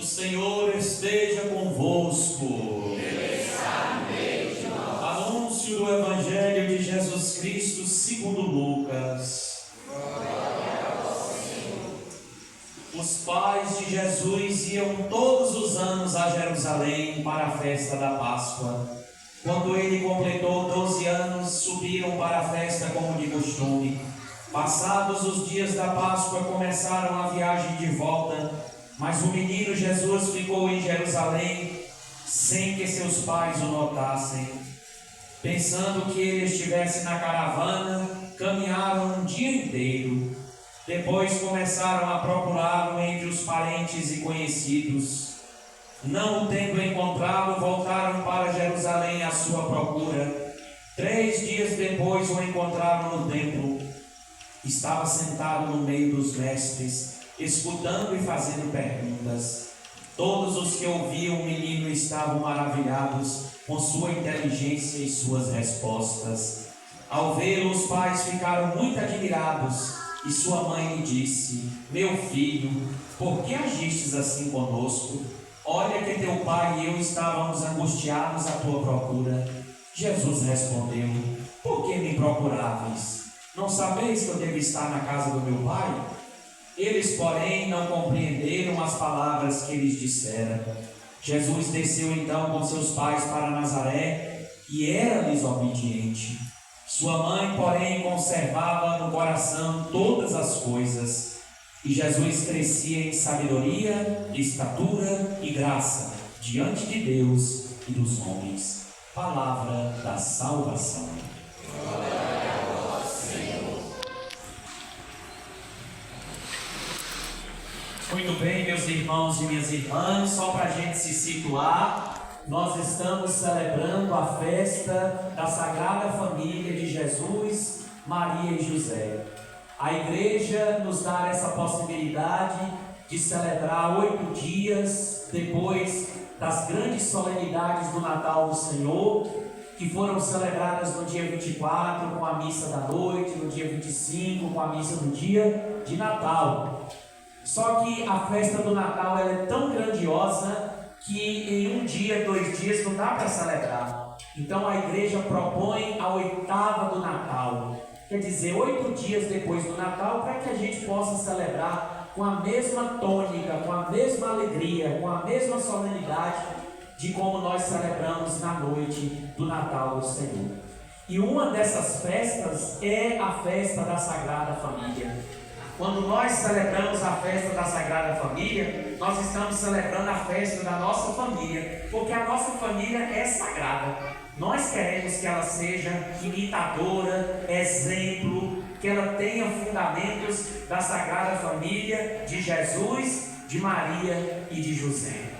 Senhor esteja convosco. Anúncio do Evangelho de Jesus Cristo segundo Lucas. Os pais de Jesus iam todos os anos a Jerusalém para a festa da Páscoa. Quando ele completou 12 anos, subiram para a festa como de costume. Passados os dias da Páscoa, começaram a viagem de volta, mas o menino Jesus ficou em Jerusalém sem que seus pais o notassem. Pensando que ele estivesse na caravana, caminharam um dia inteiro. Depois começaram a procurá-lo entre os parentes e conhecidos. Não o tendo encontrado, voltaram para Jerusalém à sua procura. 3 dias depois o encontraram no templo. Estava sentado no meio dos mestres, escutando e fazendo perguntas. Todos os que ouviam o menino estavam maravilhados com sua inteligência e suas respostas. Ao vê-lo, os pais ficaram muito admirados, e sua mãe lhe disse: Meu filho, por que agistes assim conosco? Olha que teu pai e eu estávamos angustiados à tua procura. Jesus respondeu: Por que me procuráveis? Não sabeis que eu devo estar na casa do meu pai? Eles, porém, não compreenderam as palavras que lhes dissera. Jesus desceu então com seus pais para Nazaré e era-lhes obediente. Sua mãe, porém, conservava no coração todas as coisas. E Jesus crescia em sabedoria, estatura e graça diante de Deus e dos homens. Palavra da salvação. Muito bem, meus irmãos e minhas irmãs, só para a gente se situar, nós estamos celebrando a festa da Sagrada Família de Jesus, Maria e José. A igreja nos dá essa possibilidade de celebrar 8 dias depois das grandes solenidades do Natal do Senhor, que foram celebradas no dia 24 com a missa da noite, no dia 25 com a missa do dia de Natal. Só que a festa do Natal ela é tão grandiosa que em 1 dia, 2 dias não dá para celebrar. Então a igreja propõe a 8ª do Natal, quer dizer, 8 dias depois do Natal, para que a gente possa celebrar com a mesma tônica, com a mesma alegria, com a mesma solenidade de como nós celebramos na noite do Natal do Senhor. E uma dessas festas é a festa da Sagrada Família. Quando nós celebramos a festa da Sagrada Família, nós estamos celebrando a festa da nossa família, porque a nossa família é sagrada. Nós queremos que ela seja imitadora, exemplo, que ela tenha fundamentos da Sagrada Família de Jesus, de Maria e de José.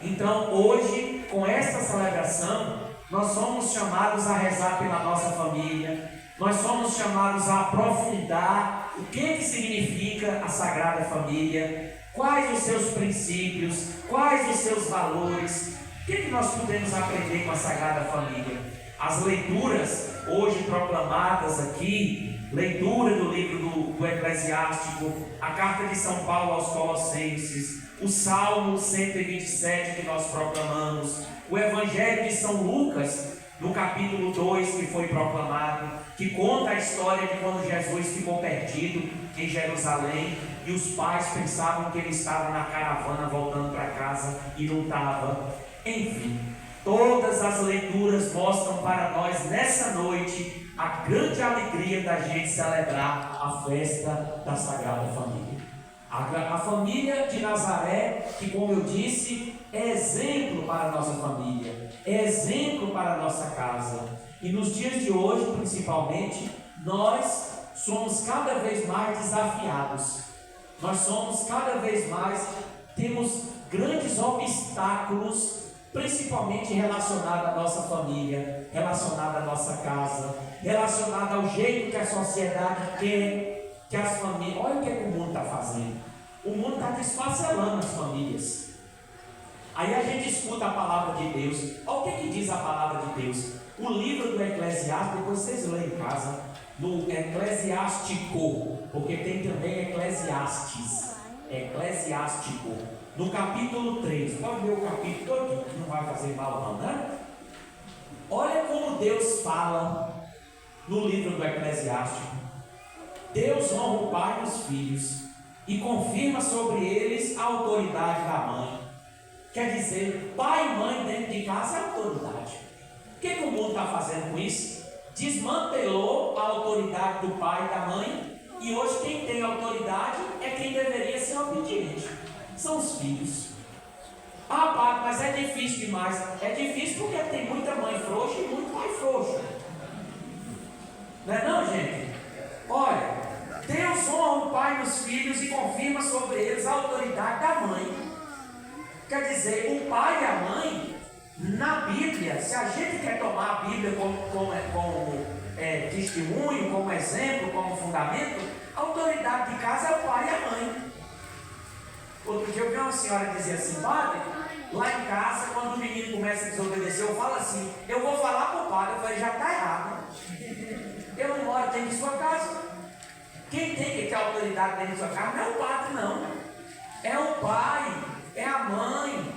Então, hoje, com esta celebração, nós somos chamados a rezar pela nossa família, nós somos chamados a aprofundar o que significa a Sagrada Família, quais os seus princípios, quais os seus valores, o que nós podemos aprender com a Sagrada Família. As leituras hoje proclamadas aqui, leitura do livro do Eclesiástico, a carta de São Paulo aos Colossenses, o Salmo 127 que nós proclamamos, o Evangelho de São Lucas, no capítulo 2 que foi proclamado, que conta a história de quando Jesus ficou perdido em Jerusalém e os pais pensavam que ele estava na caravana voltando para casa e não estava. Enfim, todas as leituras mostram para nós nessa noite a grande alegria da gente celebrar a festa da Sagrada Família. A família de Nazaré, que, como eu disse, é exemplo para a nossa família, é exemplo para a nossa casa. E nos dias de hoje, principalmente, nós somos cada vez mais desafiados. Nós somos cada vez mais, temos grandes obstáculos, principalmente relacionados à nossa família, relacionados à nossa casa, relacionados ao jeito que a sociedade quer que as famílias... Olha o que o mundo está fazendo. O mundo está desfacelando as famílias. Aí a gente escuta a palavra de Deus. Olha o que diz a palavra de Deus. O livro do Eclesiástico, depois vocês leem em casa, no Eclesiástico, porque tem também Eclesiastes. Eclesiástico. no capítulo 3, pode ler o capítulo todo, que não vai fazer mal não, né? Olha como Deus fala no livro do Eclesiástico. Deus honra o pai e os filhos e confirma sobre eles a autoridade da mãe. Quer dizer, pai e mãe dentro de casa é autoridade. O que o mundo está fazendo com isso? Desmantelou a autoridade do pai e da mãe, e hoje quem tem autoridade é quem deveria ser obediente. São os filhos. Ah, pai, mas é difícil demais. É difícil porque tem muita mãe frouxa e muito pai frouxo. Não é não, gente? Olha, Deus honra o pai e os filhos e confirma sobre eles a autoridade da mãe. Quer dizer, o pai e a mãe, na Bíblia, se a gente quer tomar a Bíblia como testemunho, como exemplo, como fundamento, a autoridade de casa é o pai e a mãe. Outro dia eu vi uma senhora dizer assim: padre, lá em casa, quando o menino começa a desobedecer, eu falo assim: eu vou falar para o padre. Eu falei: já está errado. Eu não moro dentro de sua casa. Quem tem que ter autoridade dentro de sua casa não é o padre, não. É o pai, é a mãe.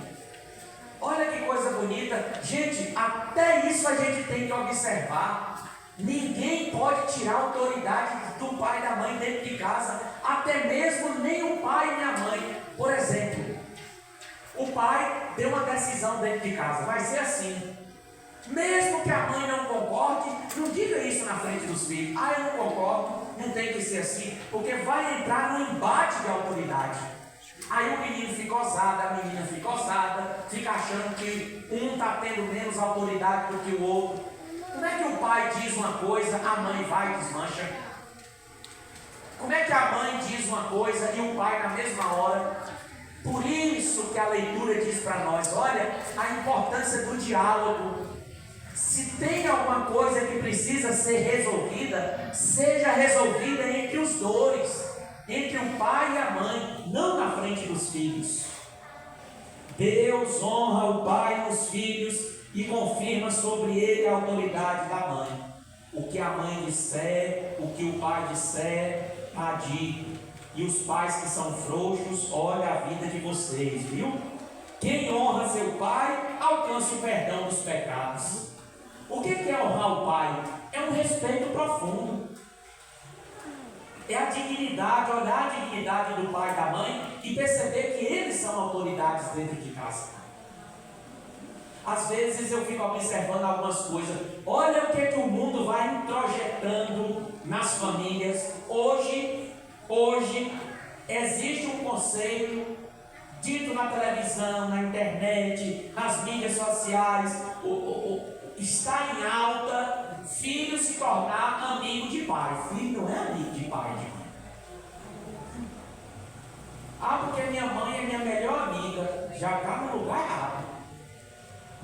Olha que coisa bonita. Gente, até isso a gente tem que observar. Ninguém pode tirar a autoridade do pai e da mãe dentro de casa. Até mesmo nem o pai nem a mãe. Por exemplo, o pai deu uma decisão dentro de casa. Vai ser assim. Mesmo que a mãe não concorde, não diga isso na frente dos filhos. Ah, eu não concordo, não tem que ser assim. Porque vai entrar no embate de autoridade. Aí o menino fica ousado, a menina fica ousada, fica achando que um está tendo menos autoridade do que o outro. Como é que o pai diz uma coisa, a mãe vai e desmancha? Como é que a mãe diz uma coisa e o pai na mesma hora? Por isso que a leitura diz para nós, olha, a importância do diálogo. Se tem alguma coisa que precisa ser resolvida, seja resolvida entre os dois. Entre o pai e a mãe, não na frente dos filhos. Deus honra o pai e os filhos e confirma sobre ele a autoridade da mãe. O que a mãe disser, o que o pai disser, está dito. E os pais que são frouxos, olha a vida de vocês, viu? Quem honra seu pai, alcança o perdão dos pecados. O que é honrar o pai? É um respeito profundo. É a dignidade, olhar a dignidade do pai e da mãe e perceber que eles são autoridades dentro de casa. Às vezes eu fico observando algumas coisas. Olha o que o mundo vai introjetando nas famílias. Hoje existe um conceito dito na televisão, na internet, nas mídias sociais. Está em alta filho se tornar amigo de pai. Filho não é amigo de pai e de mãe. Ah, porque minha mãe é minha melhor amiga. Já está no lugar errado.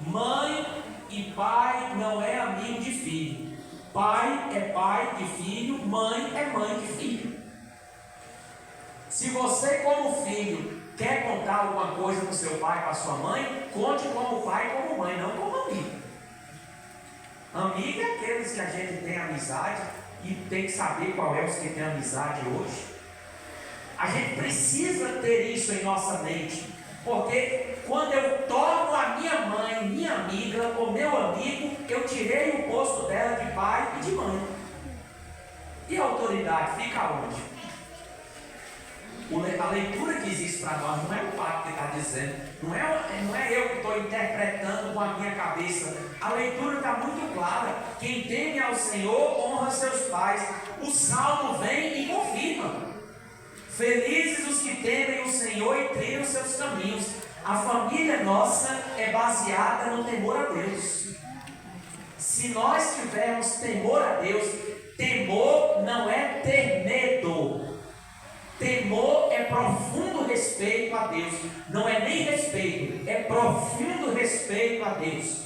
Mãe e pai não é amigo de filho. Pai é pai de filho, mãe é mãe de filho. Se você, como filho, quer contar alguma coisa para o seu pai, para a sua mãe, conte como pai e como mãe, não como amigo. Amigo é aqueles que a gente tem amizade e tem que saber qual é os que tem amizade hoje. A gente precisa ter isso em nossa mente, porque quando eu torno a minha mãe, minha amiga, ou meu amigo, eu tirei o posto dela de pai e de mãe. E a autoridade fica onde? A leitura que existe para nós não é o Papa que está dizendo, não é eu que estou interpretando com a minha cabeça. A leitura está muito clara. Quem teme ao Senhor honra seus pais. O Salmo vem e confirma. Felizes os que temem o Senhor e trilham os seus caminhos. A família nossa é baseada no temor a Deus. Se nós tivermos temor a Deus, temor não é ter medo. Temor é profundo respeito a Deus. Não é nem respeito, é profundo respeito a Deus.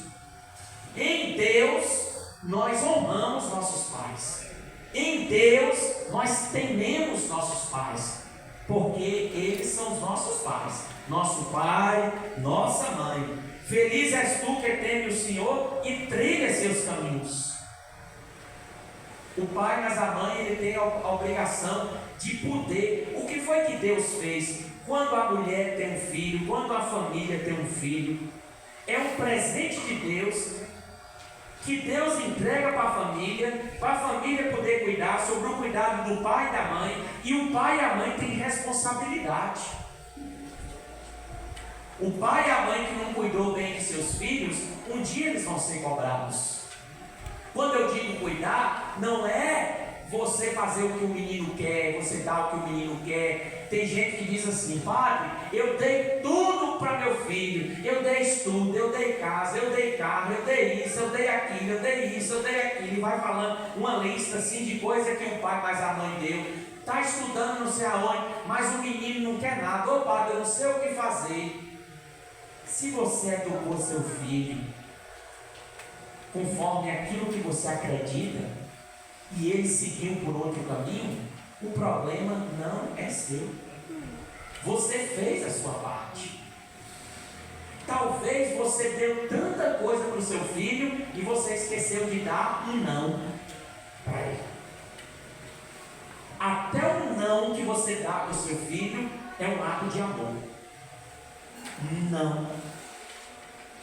Em Deus nós honramos nossos pais. Em Deus nós tememos nossos pais, porque eles são os nossos pais. Nosso pai, nossa mãe. Feliz és tu que teme o Senhor e trilha seus caminhos. O pai, mas a mãe, ele tem a obrigação de poder. O que foi que Deus fez? quando a mulher tem um filho, quando a família tem um filho, é um presente de Deus, que Deus entrega para a família poder cuidar, sobre o cuidado do pai e da mãe, e o pai e a mãe têm responsabilidade. O pai e a mãe que não cuidou bem de seus filhos, um dia eles vão ser cobrados. Quando eu digo cuidar, não é você fazer o que o menino quer, você dar o que o menino quer. Tem gente que diz assim: padre, eu dei tudo para meu filho, eu dei estudo, eu dei casa, eu dei carro, eu dei isso, eu dei aquilo, eu dei isso, eu dei aquilo, e vai falando uma lista assim de coisa que o pai mais a mãe deu. Está estudando não sei aonde, mas o menino não quer nada. Ô padre, eu não sei o que fazer. Se você educou seu filho conforme aquilo que você acredita, e ele seguiu por outro caminho, o problema não é seu. Você fez a sua parte. Talvez você deu tanta coisa para o seu filho e você esqueceu de dar um não para ele. Até o não que você dá para o seu filho é um ato de amor. Não.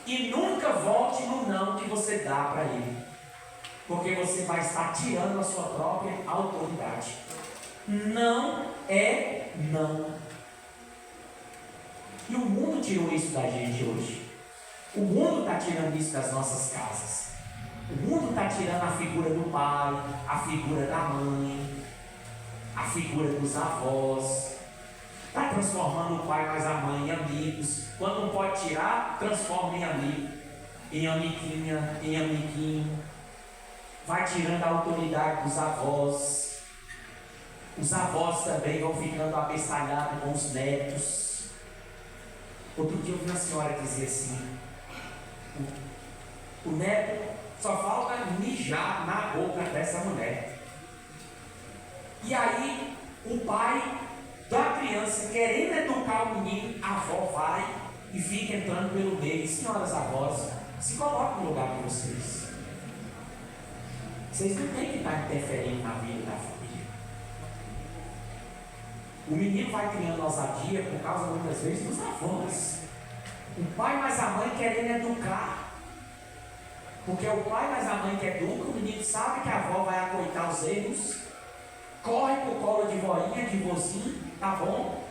E nunca volte no não que você dá para ele, porque você vai estar tirando a sua própria autoridade. Não é não. E o mundo tirou isso da gente hoje. O mundo está tirando isso das nossas casas. O mundo está tirando a figura do pai, a figura da mãe, a figura dos avós. Está transformando o pai mais a mãe em amigos. Quando não pode tirar, transforma em amigo, em amiguinha, em amiguinho. Vai tirando a autoridade dos avós. Os avós também vão ficando abestalhados com os netos. Outro dia eu vi uma senhora dizer assim: o neto só falta mijar na boca dessa mulher. E aí o pai da criança querendo educar o menino, a avó vai e fica entrando pelo meio. Senhoras avós, se coloquem no lugar de vocês. Vocês não têm que estar interferindo na vida da família. O menino vai criando ousadia por causa muitas vezes dos avós. O pai mais a mãe querendo educar. Porque o pai mais a mãe que educa, o menino sabe que a avó vai acoitar os erros, corre pro colo de voinha, de vozinho, tá bom?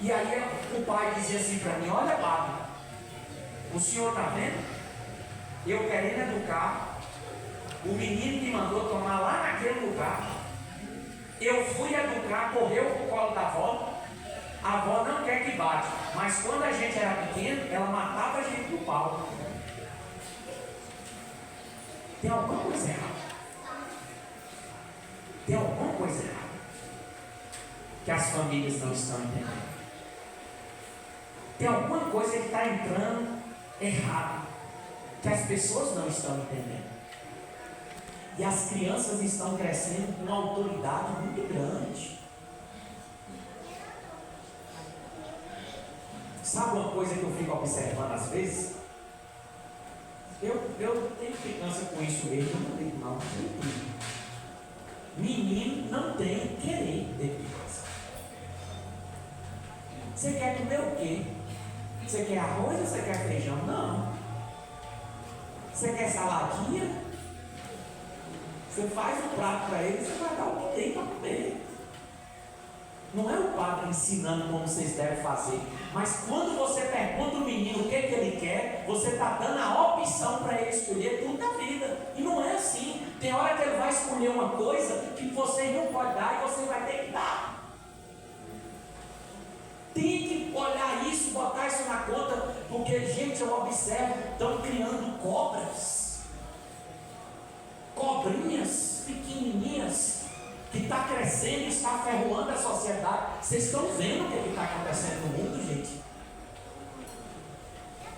E aí o pai dizia assim para mim: olha, padre, o senhor tá vendo? Eu querendo educar, o menino me mandou tomar lá naquele lugar. Eu fui educar, correu pro colo da avó. A avó não quer que bate, mas quando a gente era pequeno, ela matava a gente do pau. Tem alguma coisa errada. Tem alguma coisa errada que as famílias não estão entendendo. Tem alguma coisa que está entrando errado, que as pessoas não estão entendendo. E as crianças estão crescendo com uma autoridade muito grande. Sabe uma coisa que eu fico observando às vezes? Eu tenho implicância com isso mesmo, eu não digo não. Menino não tem querer dentro de casa. Você quer comer o quê? Você quer arroz ou você quer feijão? Não. Você quer saladinha? Você faz um prato para ele, você vai dar o que tem para comer. Não é o padre ensinando como vocês devem fazer, mas quando você pergunta ao menino o que ele quer, você está dando a opção para ele escolher tudo da vida. E não é assim. Tem hora que ele vai escolher uma coisa que vocês não podem dar e você vai ter que dar. Tem que olhar isso, botar isso na conta, porque, gente, eu observo, estão criando cobras. Cobrinhas pequenininhas, que está crescendo e está ferroando a sociedade. Vocês estão vendo o que está acontecendo no mundo, gente?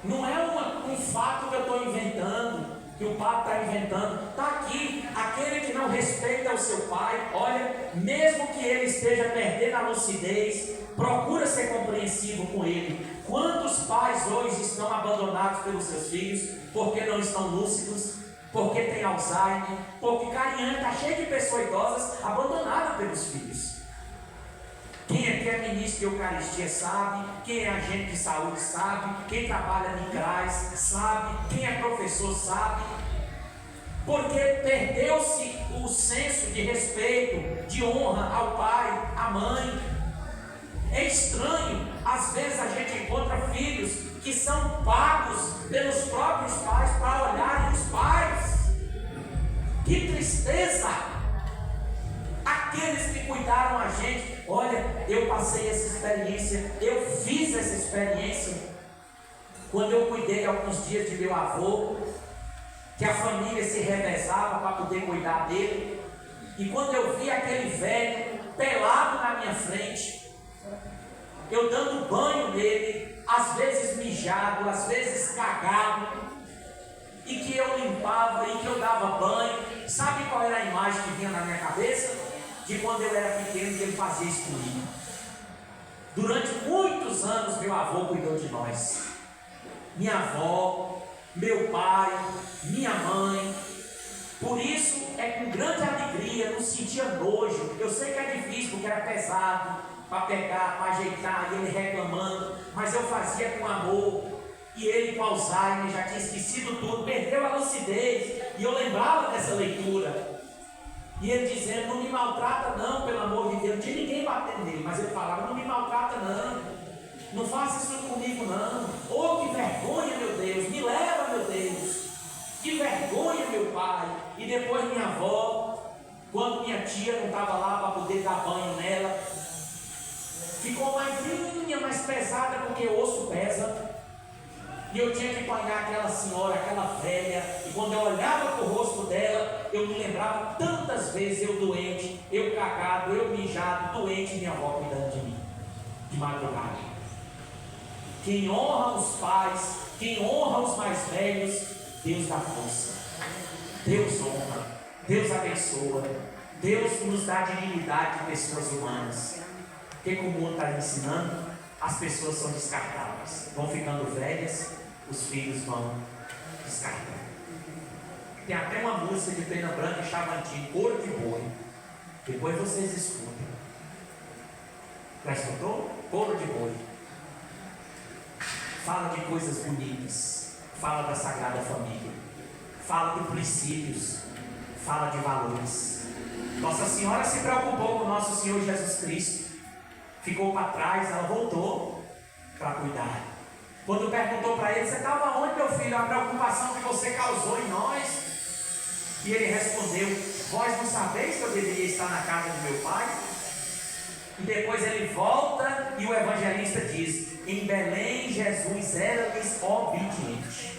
Não é um fato que eu estou inventando, que o padre está inventando. Está aqui, aquele que não respeita o seu pai, olha, mesmo que ele esteja perdendo a lucidez, procura ser compreensivo com ele. Quantos pais hoje estão abandonados pelos seus filhos, porque não estão lúcidos, porque tem Alzheimer, porque Cariana está cheio de pessoas idosas abandonadas pelos filhos. Quem é que é ministro de Eucaristia sabe, quem é agente de saúde sabe, quem trabalha no CRAS sabe, quem é professor sabe. Porque perdeu-se o senso de respeito, de honra ao pai, à mãe. É estranho, às vezes a gente encontra filhos que são pagos pelos próprios pais para olharem os pais. Que tristeza! Aqueles que cuidaram a gente, olha, eu passei essa experiência, eu fiz essa experiência, quando eu cuidei alguns dias de meu avô, que a família se revezava para poder cuidar dele, e quando eu vi aquele velho pelado na minha frente, eu dando banho nele, às vezes mijado, às vezes cagado, e que eu limpava, e que eu dava banho, sabe qual era a imagem que vinha na minha cabeça? De quando eu era pequeno e ele fazia isso comigo. Durante muitos anos meu avô cuidou de nós, minha avó, meu pai, minha mãe. Por isso é com grande alegria, não sentia nojo. Eu sei que é difícil porque era pesado para pegar, para ajeitar, e ele reclamando, mas eu fazia com amor. E ele com Alzheimer já tinha esquecido tudo, perdeu a lucidez, e eu lembrava dessa leitura. E ele dizendo, não me maltrata não, pelo amor de Deus. Não tinha ninguém batendo nele, mas ele falava, não me maltrata não, não faça isso comigo não. Oh, que vergonha, meu Deus, me leva, meu Deus, que vergonha, meu pai. E depois minha avó, quando minha tia não estava lá para poder dar banho nela, ficou magrinha, mais pesada, porque o osso pesa. E eu tinha que banhar aquela senhora, aquela velha, e quando eu olhava para o rosto dela, eu me lembrava tantas vezes eu doente, eu cagado, eu mijado, doente, minha avó cuidando de mim, de madrugada. Quem honra os pais, quem honra os mais velhos, Deus dá força, Deus honra, Deus abençoa, Deus nos dá dignidade de pessoas humanas. Porque como o mundo está ensinando, as pessoas são descartáveis, vão ficando velhas, os filhos vão descartando. Tem até uma música de Pena Branca e Chavantinho, Couro de Boi. Depois vocês escutam. Já escutou? Couro de Boi. Fala de coisas bonitas, fala da Sagrada Família, fala de princípios, fala de valores. Nossa Senhora se preocupou com o nosso Senhor Jesus Cristo, ficou para trás, ela voltou para cuidar. Quando perguntou para ele, você estava onde, meu filho? A preocupação que você causou em nós. E ele respondeu, vós não sabeis que eu deveria estar na casa de meu pai? E depois ele volta e o evangelista diz, em Belém Jesus era-lhes obediente.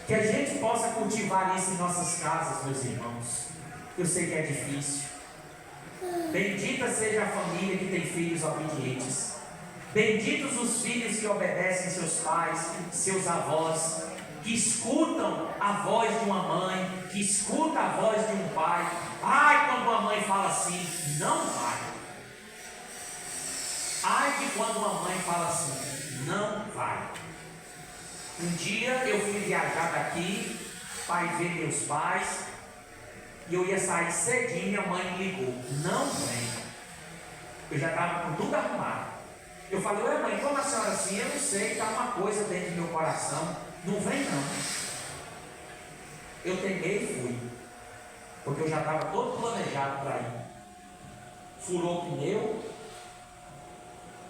Que a gente possa cultivar isso em nossas casas, meus irmãos. Eu sei que é difícil. Bendita seja a família que tem filhos obedientes. Benditos os filhos que obedecem seus pais, seus avós, que escutam a voz de uma mãe, que escuta a voz de um pai. Ai, quando uma mãe fala assim, não vai. Ai, que quando uma mãe fala assim, não vai. Um dia eu fui viajar daqui para ir ver meus pais, e eu ia sair cedinho, minha mãe me ligou, não vem. Eu já estava com tudo arrumado. Eu falei, ué mãe, como a senhora assim? Eu não sei, está uma coisa dentro do meu coração, não vem não. Eu tentei e fui, porque eu já estava todo planejado para ir. Furou o pneu,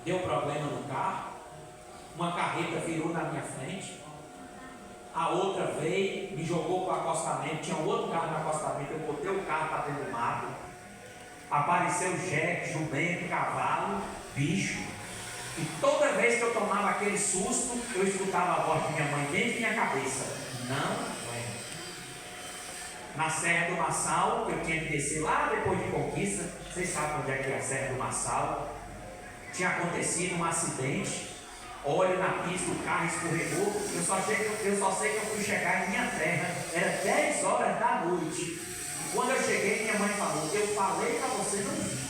deu problema no carro, uma carreta virou na minha frente, a outra veio, me jogou para o acostamento, tinha um outro carro no acostamento, eu botei o carro para dentro do mato, apareceu jegue, jumento, cavalo, bicho, e toda vez que eu tomava aquele susto, eu escutava a voz de minha mãe dentro da minha cabeça, não vem. Na Serra do Massal, que eu tinha que descer lá depois de Conquista, vocês sabem onde é que é a Serra do Massal, tinha acontecido um acidente, olho na pista, o carro escorregou, eu só sei que eu fui chegar em minha terra, era 10 horas da noite, e quando eu cheguei, minha mãe falou, eu falei para você não vir,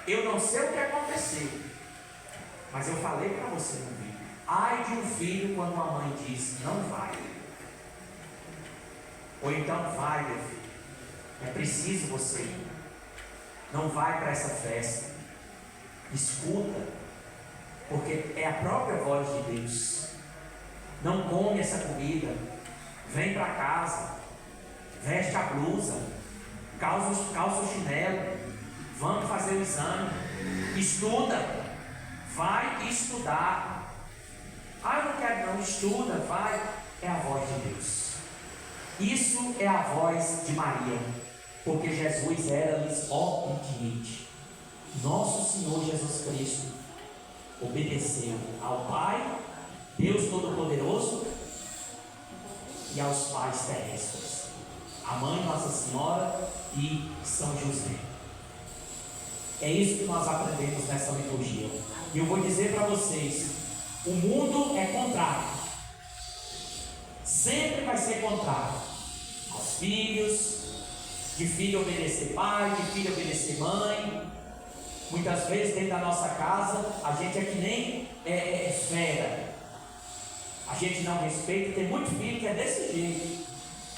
eu não sei o que aconteceu, mas eu falei para você não vir. Ai de um filho quando a mãe diz, não vai, ou então vai meu filho, é preciso você ir, não vai para essa festa, Escuta, porque é a própria voz de Deus. Não come essa comida, vem para casa, veste a blusa, calça o chinelo, vamos fazer o exame, estuda, vai estudar. Ah, eu não quero não, estuda, vai. É a voz de Deus. Isso é a voz de Maria, porque Jesus era-lhes obediente. Nosso Senhor Jesus Cristo obedeceu ao Pai, Deus Todo-Poderoso, e aos pais terrestres, a Mãe Nossa Senhora e São José. É isso que nós aprendemos nessa liturgia. E eu vou dizer para vocês, o mundo é contrário. Sempre vai ser contrário aos filhos, de filho obedecer pai, de filho obedecer mãe. Muitas vezes dentro da nossa casa a gente é que nem fera. A gente não respeita. Tem muito filho que é desse jeito.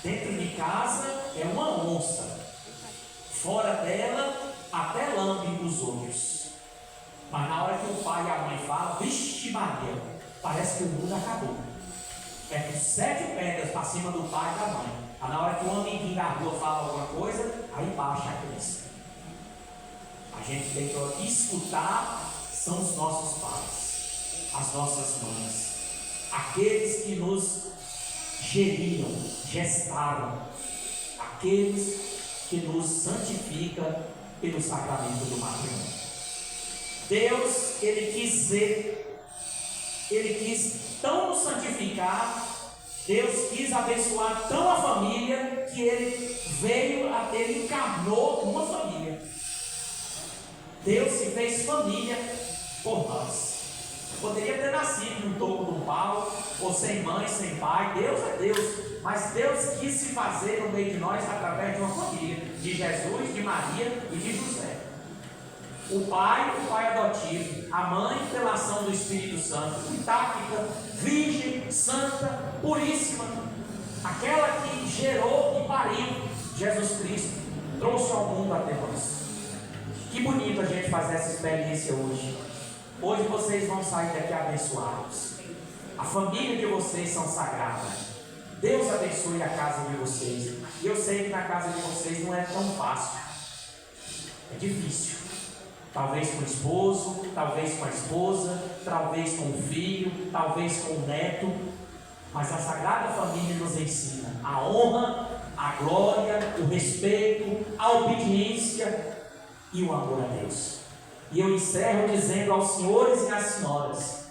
Dentro de casa é uma onça, fora dela até lambe os olhos. Mas na hora que o pai e a mãe falam, vixe Maria, parece que o mundo acabou. É com 7 pedras para cima do pai e da mãe. Mas na hora que um amiguinho da rua fala alguma coisa, aí baixa a criança. A gente tem que escutar, são os nossos pais, as nossas mães, aqueles que nos geriram, gestaram, aqueles que nos santificam pelo sacramento do matrimônio. Deus, Ele quis tão nos santificar, Deus quis abençoar tão a família, que Ele encarnou uma família. Deus se fez família por nós. Poderia ter nascido no topo de um pau, ou sem mãe, sem pai. Deus é Deus, mas Deus quis se fazer no meio de nós através de uma família, de Jesus, de Maria e de José. O pai adotivo, a mãe pela ação do Espírito Santo, intacta, virgem, santa, puríssima, aquela que gerou e pariu Jesus Cristo, trouxe ao mundo até nós. Que bonito a gente fazer essa experiência hoje. Hoje vocês vão sair daqui abençoados. A família de vocês são sagradas. Deus abençoe a casa de vocês. E eu sei que na casa de vocês não é tão fácil. É difícil. Talvez com o esposo, talvez com a esposa, talvez com o filho, talvez com o neto. Mas a Sagrada Família nos ensina a honra, a glória, o respeito, a obediência e o amor a Deus. E eu encerro dizendo aos senhores e às senhoras: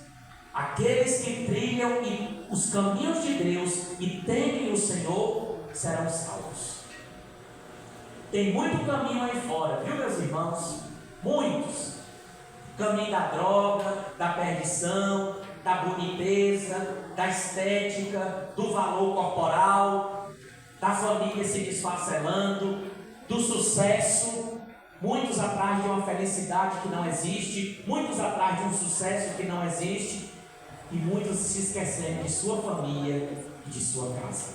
aqueles que trilham os caminhos de Deus e temem o Senhor serão salvos. Tem muito caminho aí fora, viu, meus irmãos? Muitos. Caminho da droga, da perdição, da boniteza, da estética, do valor corporal, da família se desfacelando, do sucesso. Muitos atrás de uma felicidade que não existe, muitos atrás de um sucesso que não existe, e muitos se esquecendo de sua família e de sua casa.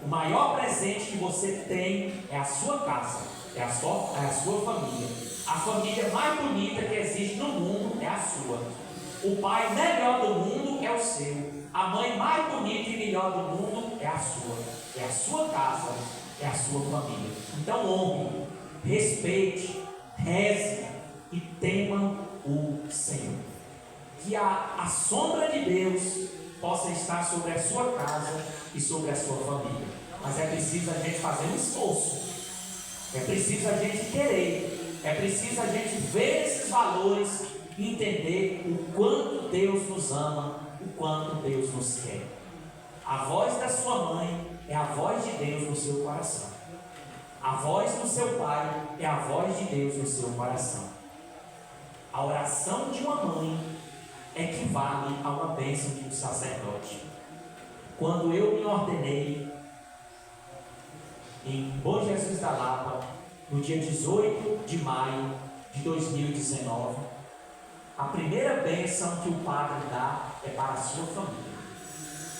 O maior presente que você tem é a sua casa, é a sua família. A família mais bonita que existe no mundo é a sua. O pai melhor do mundo é o seu. A mãe mais bonita e melhor do mundo é a sua. É a sua casa, é a sua família. Então honre, respeite, reze e tema o Senhor. Que a sombra de Deus possa estar sobre a sua casa e sobre a sua família. Mas é preciso a gente fazer um esforço. É preciso a gente querer. É preciso a gente ver esses valores e entender o quanto Deus nos ama, o quanto Deus nos quer. A voz da sua mãe é a voz de Deus no seu coração. A voz do seu pai é a voz de Deus no seu coração. A oração de uma mãe equivale a uma bênção de um sacerdote. Quando eu me ordenei em Bom Jesus da Lapa, no dia 18 de maio de 2019, a primeira bênção que o padre dá é para a sua família.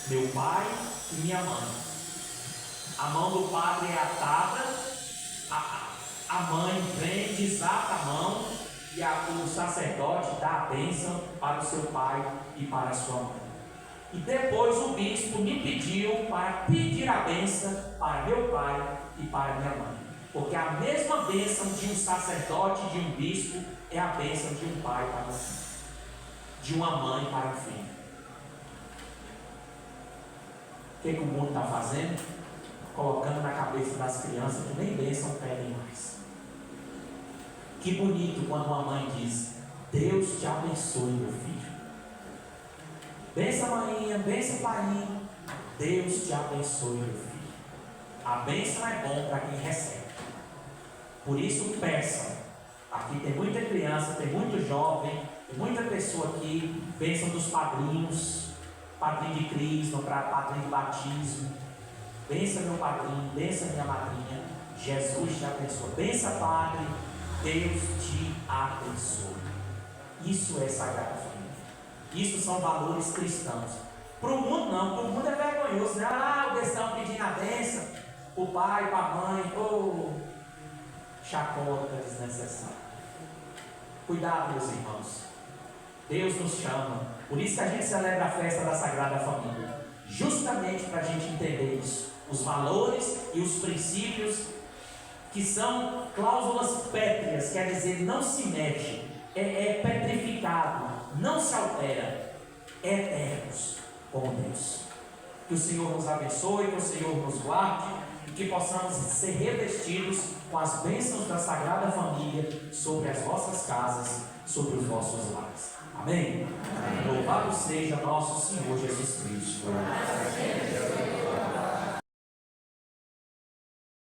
Meu pai e minha mãe. A mão do padre é atada, a mãe vem, desata a mão e o sacerdote dá a bênção para o seu pai e para a sua mãe. E depois o bispo me pediu para pedir a bênção para meu pai e para minha mãe. Porque a mesma bênção de um sacerdote e de um bispo é a bênção de um pai para um filho, de uma mãe para um filho. O que o mundo está fazendo? Colocando na cabeça das crianças que nem bênção pedem mais. Que bonito quando uma mãe diz: Deus te abençoe, meu filho. Benção, maninha, benção, painho. Deus te abençoe, meu filho. A bênção é bom para quem recebe. Por isso peçam. Aqui tem muita criança, tem muito jovem, tem muita pessoa aqui. Bênção dos padrinhos, padrinho de crisma, padrinho de batismo. Benção meu padrinho, benção minha madrinha. Jesus te abençoe. Benção, padre. Deus te abençoe. Isso é Sagrada Família. Isso são valores cristãos. Para o mundo não, para o mundo é vergonhoso, né? O cristão pedindo a bênção, o pai, para a mãe, chacota desnecessária. Cuidado, meus irmãos. Deus nos chama. Por isso que a gente celebra a festa da Sagrada Família. Justamente para a gente entender isso. Os valores e os princípios que são cláusulas pétreas, quer dizer, não se mexe, é petrificado, não se altera, eternos como Deus. Que o Senhor nos abençoe, que o Senhor nos guarde e que possamos ser revestidos com as bênçãos da Sagrada Família sobre as vossas casas, sobre os vossos lares. Amém? Louvado seja nosso Senhor Jesus Cristo.